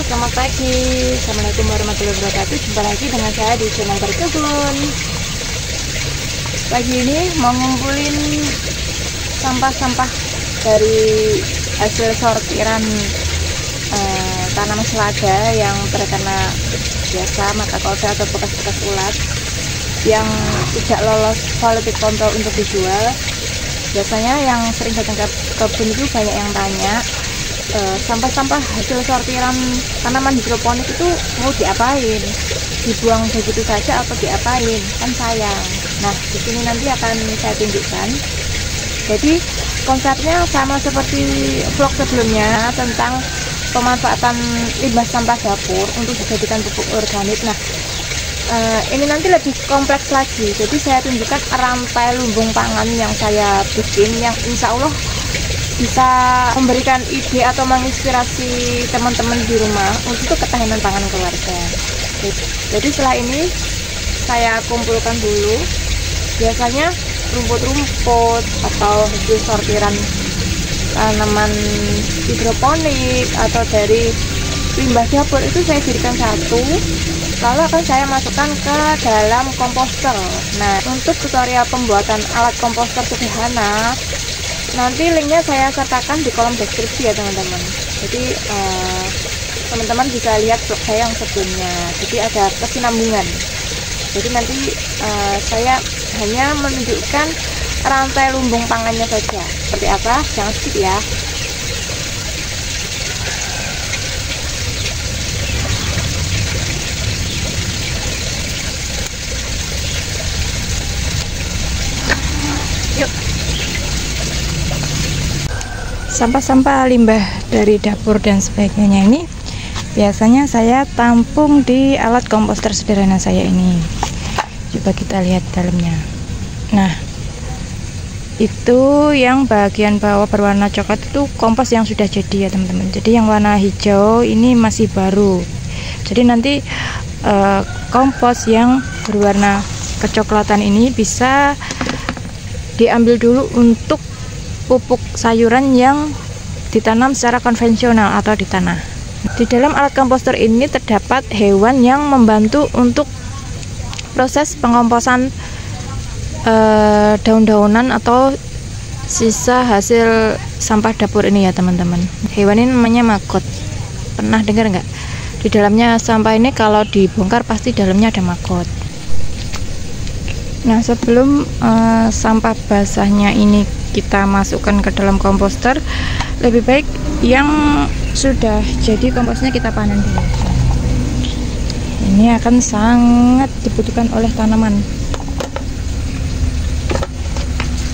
selamat pagi. Assalamualaikum warahmatullahi wabarakatuh. Jumpa lagi dengan saya di channel Berkebun. Pagi ini mau ngumpulin sampah-sampah dari hasil sortiran tanaman selada yang terkena biasa maka kolda atau bekas-bekas ulat yang tidak lolos quality control untuk dijual. Biasanya yang sering datang ke kebun itu banyak yang tanya, sampah-sampah hasil sortiran tanaman hidroponik itu mau diapain? Dibuang begitu saja atau diapain? Kan sayang. Nah, di sini nanti akan saya tunjukkan. Jadi konsepnya sama seperti vlog sebelumnya tentang pemanfaatan limbah sampah dapur untuk dijadikan pupuk organik. Nah, ini nanti lebih kompleks lagi. Jadi saya tunjukkan rantai lumbung pangan yang saya bikin, yang insya Allah bisa memberikan ide atau menginspirasi teman-teman di rumah untuk ketahanan pangan keluarga. Jadi setelah ini saya kumpulkan dulu, biasanya rumput-rumput atau hasil sortiran tanaman hidroponik atau dari limbah dapur itu saya jadikan satu, lalu akan saya masukkan ke dalam komposter. Nah, untuk tutorial pembuatan alat komposter sederhana nanti linknya saya sertakan di kolom deskripsi ya teman-teman. Jadi teman-teman bisa lihat vlog saya yang sebelumnya, jadi ada kesinambungan. Jadi nanti saya hanya menunjukkan rantai lumbung pangannya saja seperti apa, jangan skip ya. Sampah-sampah limbah dari dapur dan sebagainya ini biasanya saya tampung di alat komposter sederhana saya ini. Coba kita lihat dalamnya. Nah, itu yang bagian bawah berwarna coklat itu kompos yang sudah jadi ya teman-teman. Jadi yang warna hijau ini masih baru. Jadi nanti kompos yang berwarna kecoklatan ini bisa diambil dulu untuk pupuk sayuran yang ditanam secara konvensional atau di tanah. Di dalam alat komposter ini terdapat hewan yang membantu untuk proses pengomposan daun-daunan atau sisa hasil sampah dapur ini ya teman-teman. Hewan ini namanya maggot. Pernah dengar nggak? Di dalamnya sampah ini kalau dibongkar pasti dalamnya ada maggot. Nah, sebelum sampah basahnya ini kita masukkan ke dalam komposter, lebih baik yang sudah jadi komposnya kita panen dulu. Ini akan sangat dibutuhkan oleh tanaman.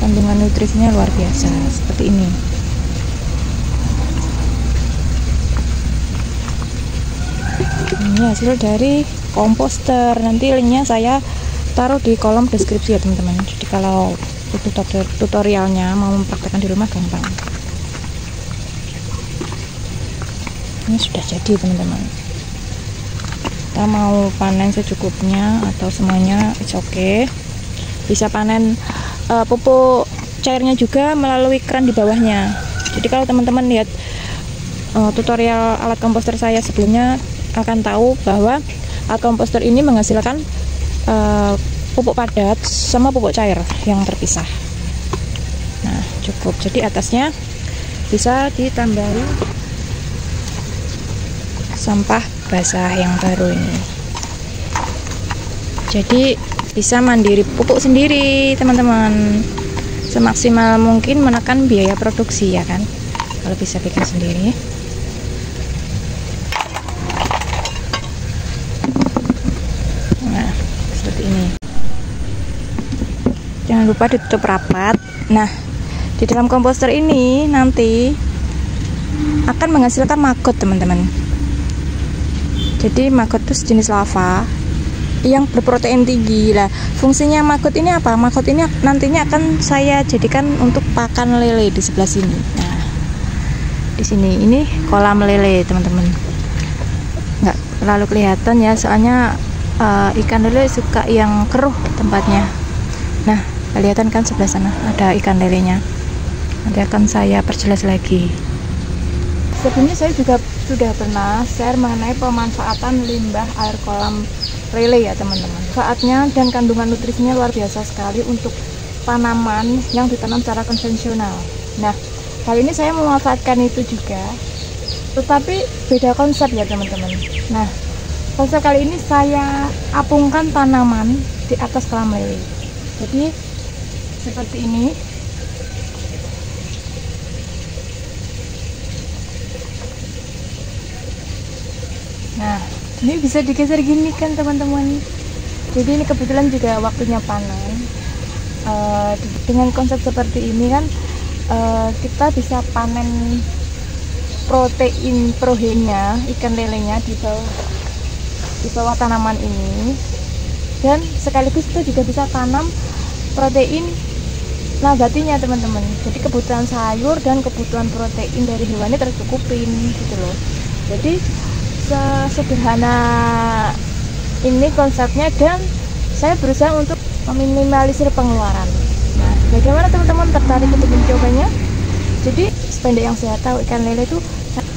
Kandungan nutrisinya luar biasa seperti ini. Ini hasil dari komposter. Nanti linknya saya taruh di kolom deskripsi ya teman-teman. Jadi kalau butuh tutorialnya mau mempraktekkan di rumah gampang. Ini sudah jadi teman-teman. Kita mau panen secukupnya atau semuanya it's okay. Bisa panen pupuk cairnya juga melalui keran di bawahnya. Jadi kalau teman-teman lihat tutorial alat komposter saya sebelumnya akan tahu bahwa alat komposter ini menghasilkan pupuk padat sama pupuk cair yang terpisah. Nah, cukup. Jadi atasnya bisa ditambahi sampah basah yang baru ini. Jadi bisa mandiri pupuk sendiri teman-teman. Semaksimal mungkin menekan biaya produksi ya kan, kalau bisa bikin sendiri. Nah, seperti ini. Jangan lupa ditutup rapat. Nah, di dalam komposter ini nanti akan menghasilkan maggot teman-teman. Jadi maggot itu sejenis lava yang berprotein tinggi. Lah, fungsinya maggot ini apa? Maggot ini nantinya akan saya jadikan untuk pakan lele di sebelah sini. Nah, di sini ini kolam lele teman-teman. Nggak terlalu kelihatan ya, soalnya ikan lele suka yang keruh tempatnya. Nah, kelihatan kan sebelah sana ada ikan lelenya. Nanti akan saya perjelas lagi. Sebelumnya saya juga sudah pernah share mengenai pemanfaatan limbah air kolam lele ya teman-teman. Manfaatnya dan kandungan nutrisinya luar biasa sekali untuk tanaman yang ditanam secara konvensional. Nah, kali ini saya memanfaatkan itu juga, tetapi beda konsep ya teman-teman. Nah, konsep kali ini saya apungkan tanaman di atas kolam lele. Jadi seperti ini. Nah, ini bisa digeser gini kan teman-teman. Jadi ini kebetulan juga waktunya panen. Dengan konsep seperti ini kan kita bisa panen protein prohenya, ikan lelenya di bawah tanaman ini, dan sekaligus itu juga bisa tanam protein nabatinya teman-teman. Jadi kebutuhan sayur dan kebutuhan protein dari hewannya tercukupin gitu loh. Jadi sesederhana ini konsepnya, dan saya berusaha untuk meminimalisir pengeluaran. Nah, bagaimana teman-teman tertarik untuk mencobanya? Jadi sependek yang saya tahu, ikan lele itu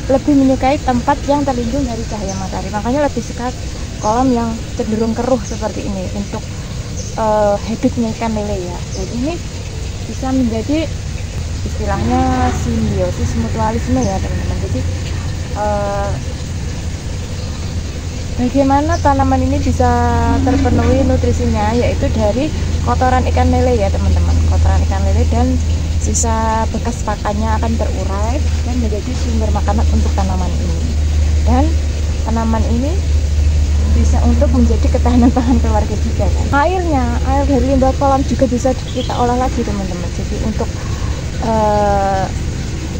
lebih menyukai tempat yang terlindung dari cahaya matahari, makanya lebih suka kolam yang cenderung keruh seperti ini untuk habitnya ikan lele ya. Jadi ini bisa menjadi istilahnya simbiosis mutualisme ya teman-teman. Jadi bagaimana tanaman ini bisa terpenuhi nutrisinya, yaitu dari kotoran ikan lele ya teman-teman. Kotoran ikan lele dan sisa bekas pakannya akan terurai dan menjadi sumber makanan untuk tanaman ini. Dan tanaman ini bisa untuk menjadi ketahanan pangan keluarga juga kan. Air dari limbah kolam juga bisa kita olah lagi teman-teman. Jadi untuk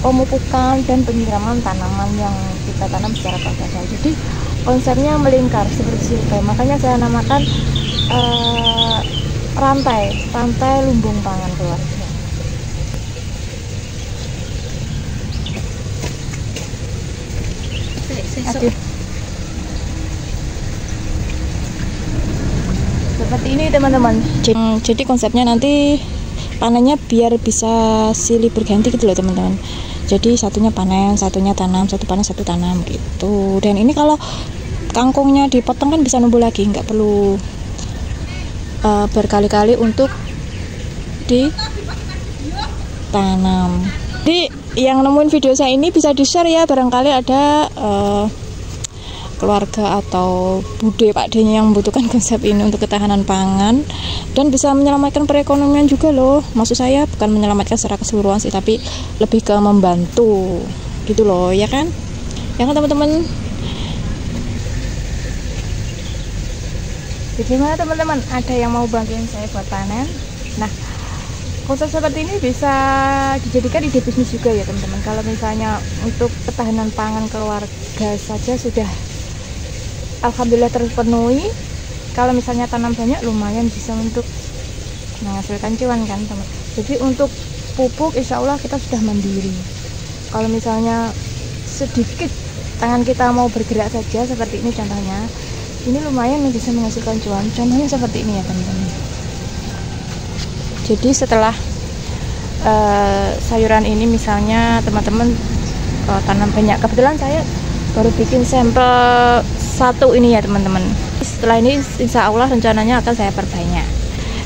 pemupukan dan penyiraman tanaman yang kita tanam secara konvensional. Jadi konsepnya melingkar seperti itu. Makanya saya namakan rantai lumbung pangan keluarga. Aduh. Seperti ini teman-teman. Jadi konsepnya nanti panennya biar bisa silih berganti gitu loh teman-teman. Jadi satunya panen, satunya tanam, satu panen, satu tanam gitu. Dan ini kalau kangkungnya dipotong kan bisa numbuh lagi, nggak perlu berkali-kali untuk ditanam. Jadi yang nemuin video saya ini bisa di-share ya, barangkali ada keluarga atau bude Pak D-nya yang membutuhkan konsep ini untuk ketahanan pangan dan bisa menyelamatkan perekonomian juga loh. Maksud saya bukan menyelamatkan secara keseluruhan sih, tapi lebih ke membantu gitu loh, ya kan? Ya kan teman-teman? Bagaimana teman-teman? Ada yang mau bantuin saya buat panen? Nah, konsep seperti ini bisa dijadikan ide bisnis juga ya teman-teman. Kalau misalnya untuk ketahanan pangan keluarga saja sudah alhamdulillah terpenuhi. Kalau misalnya tanam banyak lumayan bisa untuk menghasilkan cuan kan teman. Jadi untuk pupuk insya Allah kita sudah mandiri. Kalau misalnya sedikit tangan kita mau bergerak saja seperti ini contohnya, ini lumayan bisa menghasilkan cuan. Contohnya seperti ini ya teman-teman. Jadi setelah sayuran ini misalnya teman-teman tanam banyak, kebetulan saya baru bikin sampel satu ini ya teman-teman. Setelah ini insya Allah rencananya akan saya perbanyak,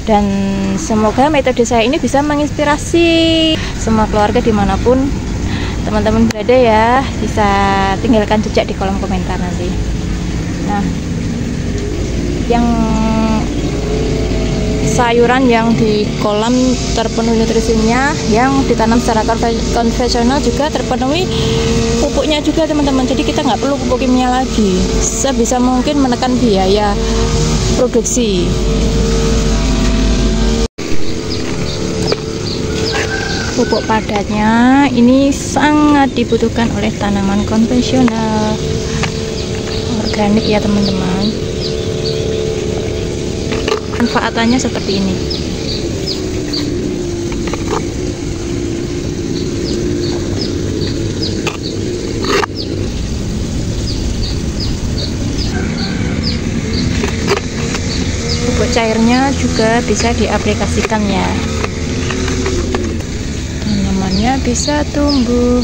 dan semoga metode saya ini bisa menginspirasi semua keluarga dimanapun teman-teman berada ya. Bisa tinggalkan jejak di kolom komentar nanti. Nah, yang sayuran yang di kolam terpenuhi nutrisinya, yang ditanam secara konvensional juga terpenuhi pupuknya juga teman-teman. Jadi kita nggak perlu pupuk kimia lagi, sebisa mungkin menekan biaya produksi. Pupuk padatnya ini sangat dibutuhkan oleh tanaman konvensional organik ya teman-teman. Manfaatannya seperti ini. Pupuk cairnya juga bisa diaplikasikan ya. Tanamannya bisa tumbuh.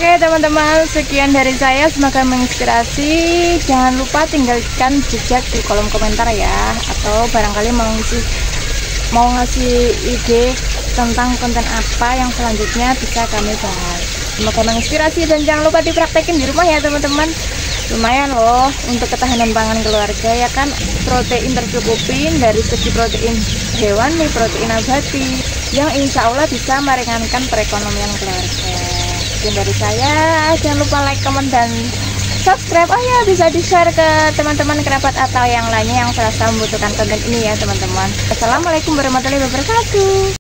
Oke teman-teman, sekian dari saya, semoga menginspirasi. Jangan lupa tinggalkan jejak di kolom komentar ya, atau barangkali mau ngasih ide tentang konten apa yang selanjutnya bisa kami bahas. Semoga menginspirasi dan jangan lupa dipraktekin di rumah ya teman-teman. Lumayan loh untuk ketahanan pangan keluarga ya kan, protein tercukupin dari segi protein hewani, protein nabati yang insya Allah bisa meringankan perekonomian keluarga. Sekian dari saya, jangan lupa like, comment, dan subscribe. Oh ya, bisa di-share ke teman-teman kerabat atau yang lainnya yang serasa membutuhkan konten ini ya teman-teman. Assalamualaikum warahmatullahi wabarakatuh.